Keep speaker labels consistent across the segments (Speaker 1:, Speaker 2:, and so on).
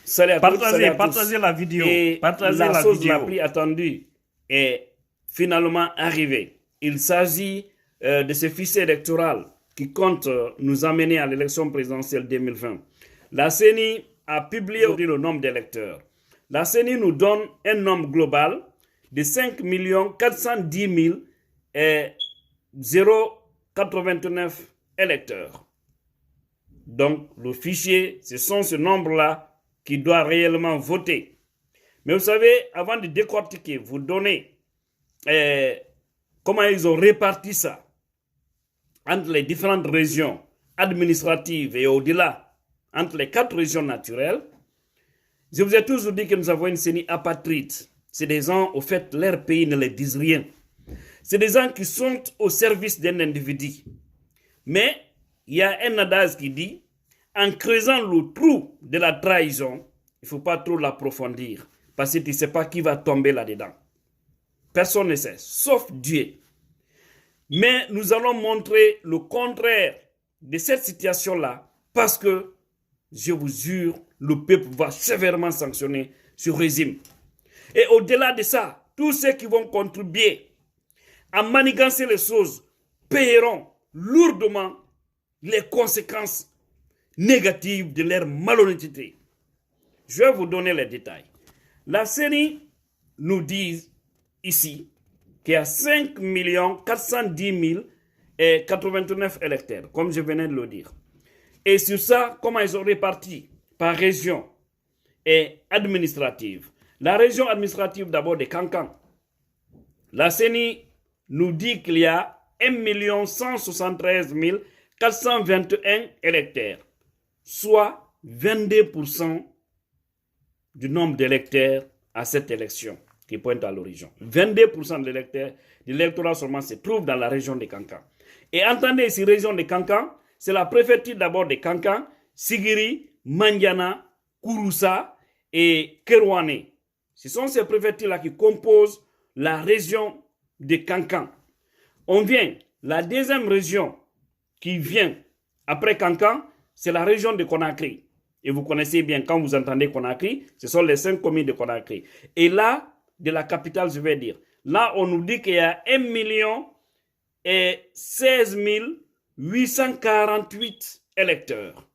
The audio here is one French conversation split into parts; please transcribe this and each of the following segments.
Speaker 1: Salut à toutes, salut à tous.
Speaker 2: Partagez la vidéo.
Speaker 1: Et
Speaker 2: Partagez
Speaker 1: la
Speaker 2: la
Speaker 1: chose
Speaker 2: vidéo.
Speaker 1: la plus attendue est finalement arrivée. Il s'agit de ce fichier électoral qui compte nous amener à l'élection présidentielle 2020. La CENI a publié aujourd'hui le nombre d'électeurs. La CENI nous donne un nombre global de 5 410 089 électeurs. Donc, le fichier, ce sont ce nombre-là qui doit réellement voter. Mais vous savez, avant de décortiquer, vous donner comment ils ont réparti ça entre les différentes régions administratives et au-delà, entre les 4 régions naturelles, je vous ai toujours dit que nous avons une CENI apatride. C'est des gens, au fait, leur pays ne les disent rien. C'est des gens qui sont au service d'un individu. Mais il y a un adage qui dit, en creusant le trou de la trahison, il ne faut pas trop l'approfondir, parce que tu ne sais pas qui va tomber là-dedans. Personne ne sait, sauf Dieu. Mais nous allons montrer le contraire de cette situation-là, parce que, je vous jure, le peuple va sévèrement sanctionner ce régime. Et au-delà de ça, tous ceux qui vont contribuer à manigancer les choses paieront lourdement les conséquences négatives de leur malhonnêteté. Je vais vous donner les détails. La CENI nous dit ici qu'il y a 5 410 089 électeurs, comme je venais de le dire. Et sur ça, comment ils ont réparti par région et administrative. La région administrative d'abord de Kankan. La CENI nous dit qu'il y a 1 173 421 électeurs, soit 22% du nombre d'électeurs à cette élection qui pointe à l'horizon. 22% de l'électorat seulement se trouve dans la région de Kankan. Et entendez ici, région de Kankan, c'est la préfecture d'abord de Kankan, Sigiri, Mandiana, Kouroussa et Kerouané. Ce sont ces préfectures-là qui composent la région de Kankan. On vient, la deuxième région qui vient après Kankan, c'est la région de Conakry. Et vous connaissez bien, quand vous entendez Conakry, ce sont les 5 communes de Conakry. Et là, de la capitale, je vais dire, là, on nous dit qu'il y a 1 016 848 électeurs,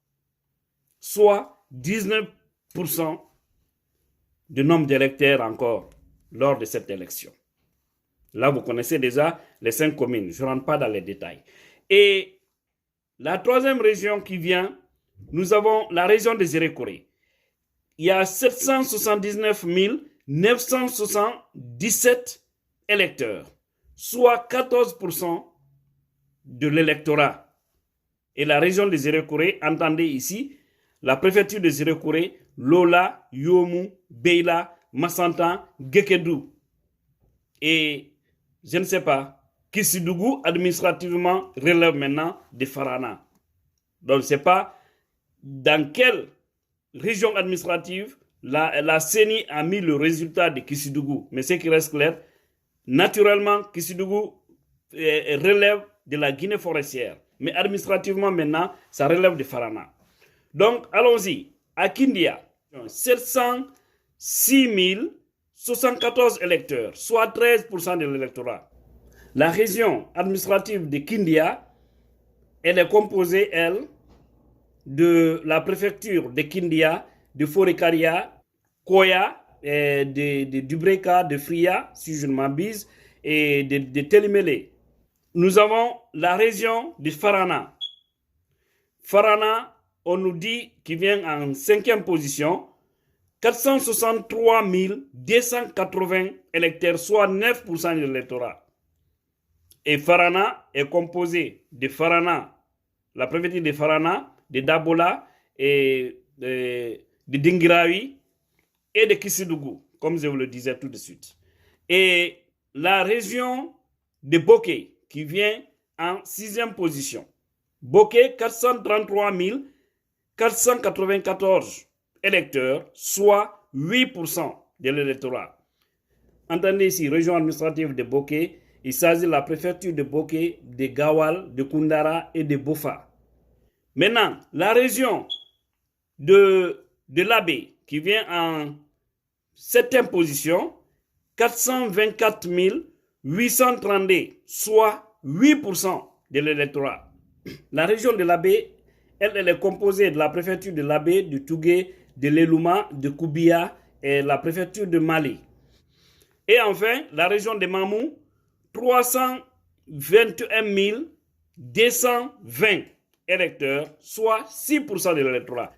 Speaker 1: soit 19% du nombre d'électeurs encore lors de cette élection. Là, vous connaissez déjà les 5 communes. Je ne rentre pas dans les détails. Et la troisième région qui vient, nous avons la région des Zérékoré. Il y a 779 977 électeurs, soit 14% de l'électorat. Et la région des Zérékoré, entendez ici, la préfecture des Zérékoré, Lola, Yomu, Beila, Massantan, Gekedou. Et je ne sais pas, Kissidougou administrativement relève maintenant de Farana. Donc je ne sais pas dans quelle région administrative la CENI a mis le résultat de Kissidougou. Mais ce qui reste clair, naturellement, Kissidougou relève de la Guinée forestière. Mais administrativement maintenant, ça relève de Farana. Donc allons-y. À Kindia, 706 074 électeurs, soit 13% de l'électorat. La région administrative de Kindia, elle est composée, elle, de la préfecture de Kindia, de Forekaria, Koya, de Dubreka, de Fria, si je ne m'abuse, et de Telimele. Nous avons la région de Farana. Farana, on nous dit qu'il vient en 5e position, 463 280 électeurs, soit 9% de l'électorat. Et Farana est composé de Farana, la préfecture de Farana, de Dabola, et de Dingirawi et de Kissidougou, comme je vous le disais tout de suite. Et la région de Boké, qui vient en 6e position. Boké, 433 494 électeurs, soit 8% de l'électorat. Entendez ici, région administrative de Boké, il s'agit de la préfecture de Boké, de Gawal, de Koundara et de Bofa. Maintenant, la région de l'Abbé, qui vient en 7e position, 424 832, soit 8% de l'électorat. La région de l'Abbé, elle est composée de la préfecture de l'Abbé, de Tougué, de l'Elouma, de Koubia et la préfecture de Mali. Et enfin, la région de Mamou, 321 220 électeurs, soit 6% de l'électorat.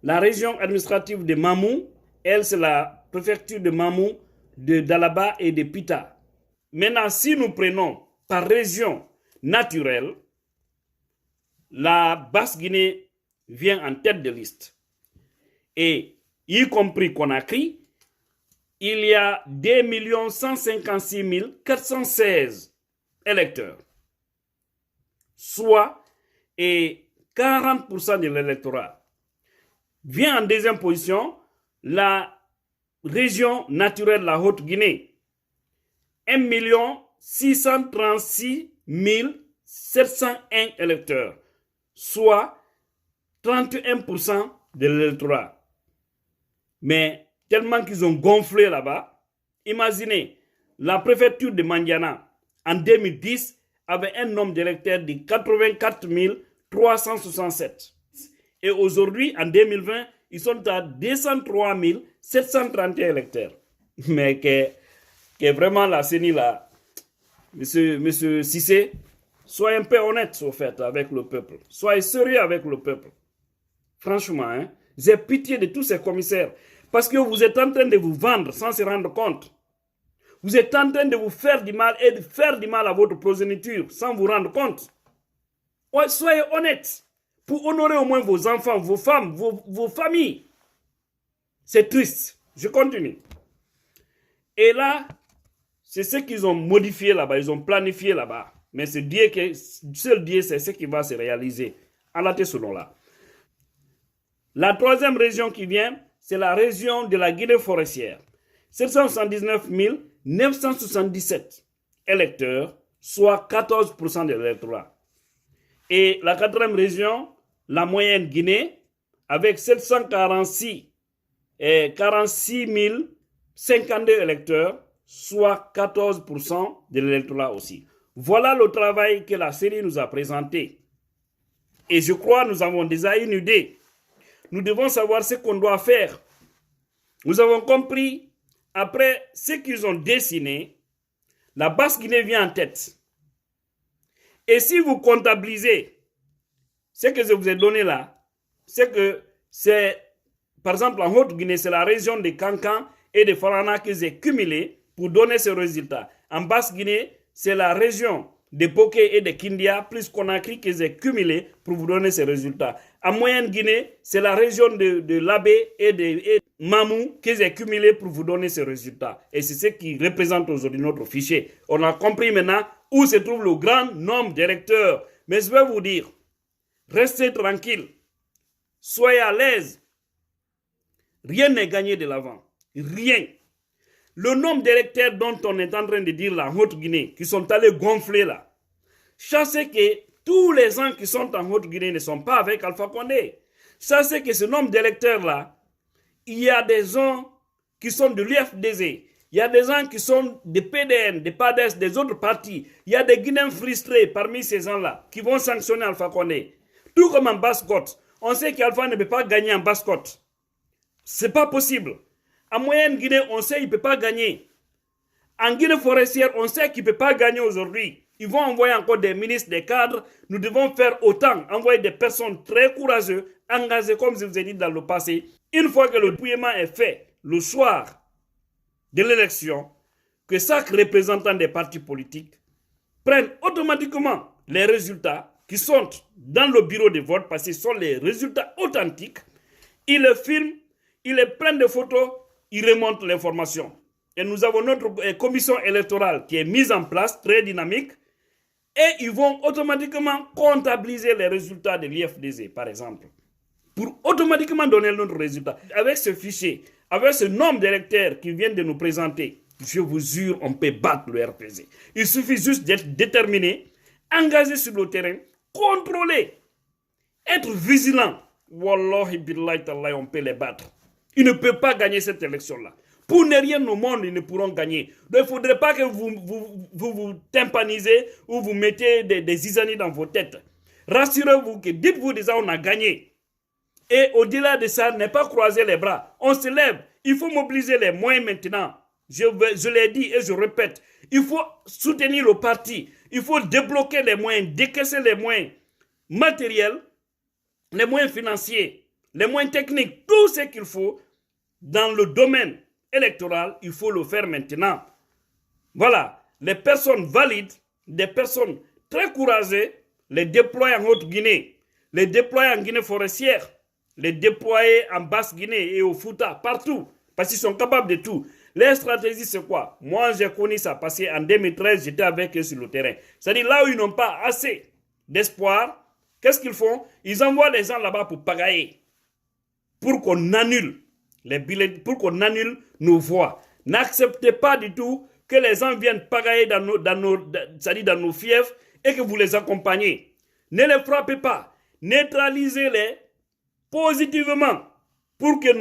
Speaker 1: La région administrative de Mamou, elle, c'est la préfecture de Mamou, de Dalaba et de Pita. Maintenant, si nous prenons par région naturelle, la Basse-Guinée vient en tête de liste. Et y compris Conakry, il y a 2 156 416 électeurs, soit 40% de l'électorat. Vient en deuxième position la région naturelle de la Haute-Guinée, 1 636 701 électeurs, soit 31% de l'électorat. Mais tellement qu'ils ont gonflé là-bas, imaginez, la préfecture de Mandiana, en 2010, avait un nombre d'électeurs de 84 367. Et aujourd'hui, en 2020, ils sont à 203 731 électeurs. Mais que vraiment la CENI là, monsieur Cissé, soyez un peu honnête au fait avec le peuple. Soyez sérieux avec le peuple. Franchement, hein, j'ai pitié de tous ces commissaires. Parce que vous êtes en train de vous vendre sans se rendre compte. Vous êtes en train de vous faire du mal et de faire du mal à votre progéniture sans vous rendre compte. Ouais, soyez honnêtes pour honorer au moins vos enfants, vos femmes, vos familles. C'est triste. Je continue. Et là, c'est ce qu'ils ont modifié là-bas, ils ont planifié là-bas. Mais c'est Dieu seul Dieu, c'est ce qui va se réaliser. Allah selon là. La troisième région qui vient, c'est la région de la Guinée forestière. 779 977 électeurs, soit 14% de l'électorat. Et la quatrième région, la moyenne Guinée, avec 746 et 46 052 électeurs, soit 14% de l'électorat aussi. Voilà le travail que la série nous a présenté. Et je crois que nous avons déjà une idée. Nous devons savoir ce qu'on doit faire. Nous avons compris, après ce qu'ils ont dessiné, la Basse-Guinée vient en tête. Et si vous comptabilisez ce que je vous ai donné là, c'est que c'est, par exemple, en Haute-Guinée, c'est la région de Kankan et de Farana que j'ai cumulé pour donner ce résultat. En Basse-Guinée, c'est la région de Boké et de Kindia, plus Conakry que j'ai cumulé pour vous donner ces résultats. En Moyenne-Guinée, c'est la région de l'Abbé et de Mamou que j'ai cumulé pour vous donner ces résultats. Et c'est ce qui représente aujourd'hui notre fichier. On a compris maintenant où se trouve le grand nombre d'électeurs. Mais je vais vous dire, restez tranquille, soyez à l'aise. Rien n'est gagné de l'avant. Rien. Le nombre d'électeurs dont on est en train de dire la Haute-Guinée, qui sont allés gonfler là, sachez que tous les gens qui sont en Haute-Guinée ne sont pas avec Alpha Condé. Sachez que ce nombre d'électeurs là, il y a des gens qui sont de l'UFDZ, il y a des gens qui sont des PDN, des PADES, des autres partis. Il y a des Guinéens frustrés parmi ces gens-là qui vont sanctionner Alpha Condé. Tout comme en Basse-Côte. On sait qu'Alpha ne peut pas gagner en Basse-Côte. Ce n'est pas possible. En moyenne Guinée, on sait qu'il ne peut pas gagner. En Guinée forestière, on sait qu'il ne peut pas gagner aujourd'hui. Ils vont envoyer encore des ministres, des cadres. Nous devons faire autant, envoyer des personnes très courageuses, engagées, comme je vous ai dit dans le passé. Une fois que le dépouillement est fait, le soir de l'élection, que chaque représentant des partis politiques prenne automatiquement les résultats qui sont dans le bureau de vote, parce que ce sont les résultats authentiques. Ils le filment, ils les prennent des photos, ils remontent l'information. Et nous avons notre commission électorale qui est mise en place, très dynamique, et ils vont automatiquement comptabiliser les résultats de l'IFDZ, par exemple, pour automatiquement donner notre résultat. Avec ce fichier, avec ce nombre d'électeurs qui viennent de nous présenter, je vous jure, on peut battre le RPZ. Il suffit juste d'être déterminé, engagé sur le terrain, contrôler, être vigilant. Wallahi billahi tallahi, on peut les battre. Il ne peut pas gagner cette élection-là. Pour ne rien au monde, ils ne pourront gagner. Donc, il ne faudrait pas que vous tympanisez ou vous mettez des isanis dans vos têtes. Rassurez-vous que dites-vous déjà on a gagné. Et au-delà de ça, ne pas croiser les bras. On se lève. Il faut mobiliser les moyens maintenant. Je l'ai dit et je répète. Il faut soutenir le parti. Il faut débloquer les moyens, décaisser les moyens matériels, les moyens financiers, les moyens techniques, tout ce qu'il faut dans le domaine électoral, il faut le faire maintenant. Voilà, les personnes valides, des personnes très courageuses, les déployer en Haute-Guinée, les déployer en Guinée forestière, les déployer en Basse-Guinée et au Fouta, partout, parce qu'ils sont capables de tout. Les stratégies, c'est quoi? Moi, j'ai connu ça, parce qu'en 2013, j'étais avec eux sur le terrain. C'est-à-dire là où ils n'ont pas assez d'espoir, qu'est-ce qu'ils font? Ils envoient les gens là-bas pour pagailler, pour qu'on annule les billets, pour qu'on annule nos voix. N'acceptez pas du tout que les gens viennent pagailler dans nos fiefs et que vous les accompagnez. Ne les frappez pas. Neutralisez-les positivement pour que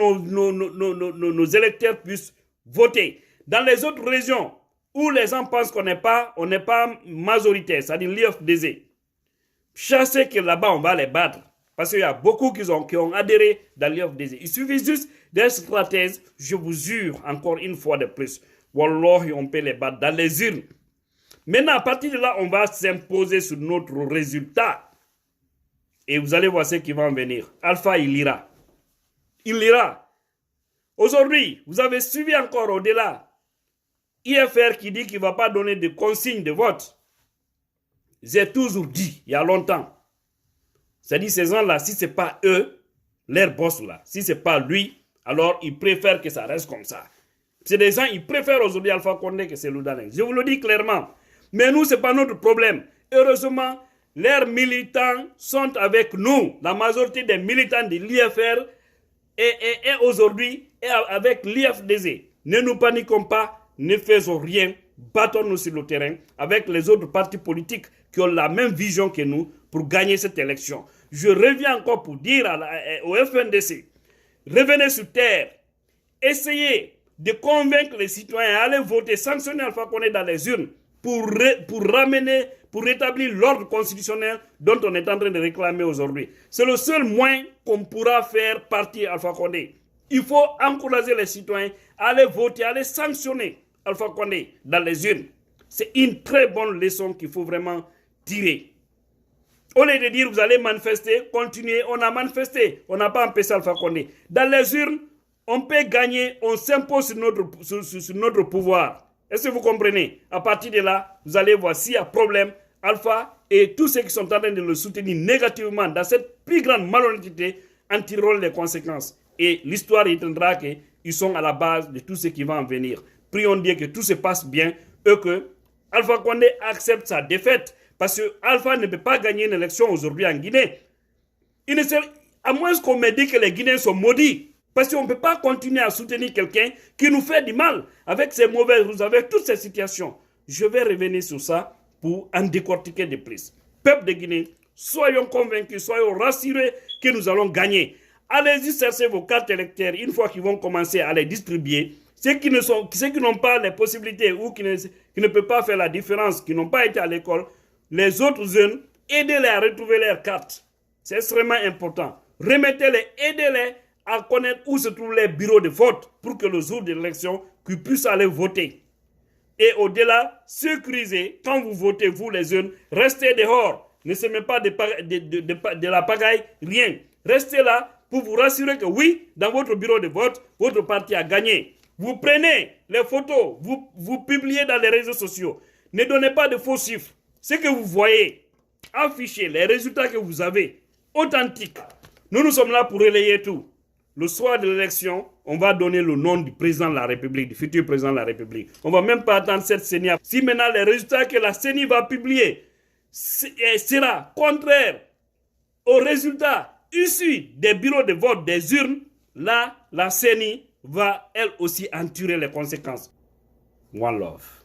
Speaker 1: nos électeurs puissent voter. Dans les autres régions où les gens pensent qu'on n'est pas majoritaire, c'est-à-dire l'IFDZ, chassez que là-bas on va les battre. Parce qu'il y a beaucoup qui ont adhéré dans l'IFDZ. Il suffit juste des stratèges, je vous jure, encore une fois de plus. Wallahi, on peut les battre dans les urnes. Maintenant, à partir de là, on va s'imposer sur notre résultat. Et vous allez voir ce qui va en venir. Alpha, il ira. Il ira. Aujourd'hui, vous avez suivi encore au-delà IFR qui dit qu'il ne va pas donner de consignes de vote. J'ai toujours dit, il y a longtemps, c'est-à-dire ces gens-là, si ce n'est pas eux, leur boss là, si ce n'est pas lui, alors ils préfèrent que ça reste comme ça. C'est des gens, ils préfèrent aujourd'hui Alpha Condé que c'est Loudanen. Je vous le dis clairement. Mais nous, ce n'est pas notre problème. Heureusement, leurs militants sont avec nous. La majorité des militants de l'IFR est aujourd'hui avec l'IFDZ. Ne nous paniquons pas, ne faisons rien. Battons-nous sur le terrain avec les autres partis politiques qui ont la même vision que nous pour gagner cette élection. Je reviens encore pour dire au FNDC, revenez sur terre, essayez de convaincre les citoyens à aller voter, sanctionner Alpha Condé dans les urnes pour rétablir l'ordre constitutionnel dont on est en train de réclamer aujourd'hui. C'est le seul moyen qu'on pourra faire partir Alpha Condé. Il faut encourager les citoyens à aller voter, à aller sanctionner Alpha Condé dans les urnes. C'est une très bonne leçon qu'il faut vraiment tirer. Au lieu de dire vous allez manifester, continuez, on a manifesté, on n'a pas empêché Alpha Condé. Dans les urnes, on peut gagner, on s'impose sur notre pouvoir. Est-ce que vous comprenez? À partir de là, vous allez voir s'il y a problème, Alpha et tous ceux qui sont en train de le soutenir négativement dans cette plus grande malhonnêteté en tireront les conséquences. Et l'histoire étendra qu'ils sont à la base de tout ce qui va en venir. Prions Dieu que tout se passe bien et que Alpha Condé accepte sa défaite. Parce que Alpha ne peut pas gagner une élection aujourd'hui en Guinée. À moins qu'on me dise que les Guinéens sont maudits. Parce qu'on ne peut pas continuer à soutenir quelqu'un qui nous fait du mal avec ses mauvaises ruses, avec toutes ces situations. Je vais revenir sur ça pour en décortiquer de plus. Peuple de Guinée, soyons convaincus, soyons rassurés que nous allons gagner. Allez-y chercher vos cartes électorales une fois qu'ils vont commencer à les distribuer. Ceux qui n'ont pas les possibilités ou qui ne peuvent pas faire la différence, qui n'ont pas été à l'école, les autres jeunes, aidez-les à retrouver leurs cartes. C'est extrêmement important. Remettez-les, aidez-les à connaître où se trouvent les bureaux de vote pour que le jour de l'élection, qu'ils puissent aller voter. Et au-delà, sécurisez, quand vous votez, vous les jeunes, restez dehors. Ne semez pas de la pagaille, rien. Restez là pour vous rassurer que oui, dans votre bureau de vote, votre parti a gagné. Vous prenez les photos, vous publiez dans les réseaux sociaux. Ne donnez pas de faux chiffres. Ce que vous voyez, affichez les résultats que vous avez, authentiques. Nous sommes là pour relayer tout. Le soir de l'élection, on va donner le nom du président de la République, du futur président de la République. On ne va même pas attendre cette CENI. Si maintenant les résultats que la CENI va publier sera contraire aux résultats issus des bureaux de vote, des urnes, là, la CENI va elle aussi en tirer les conséquences. One love.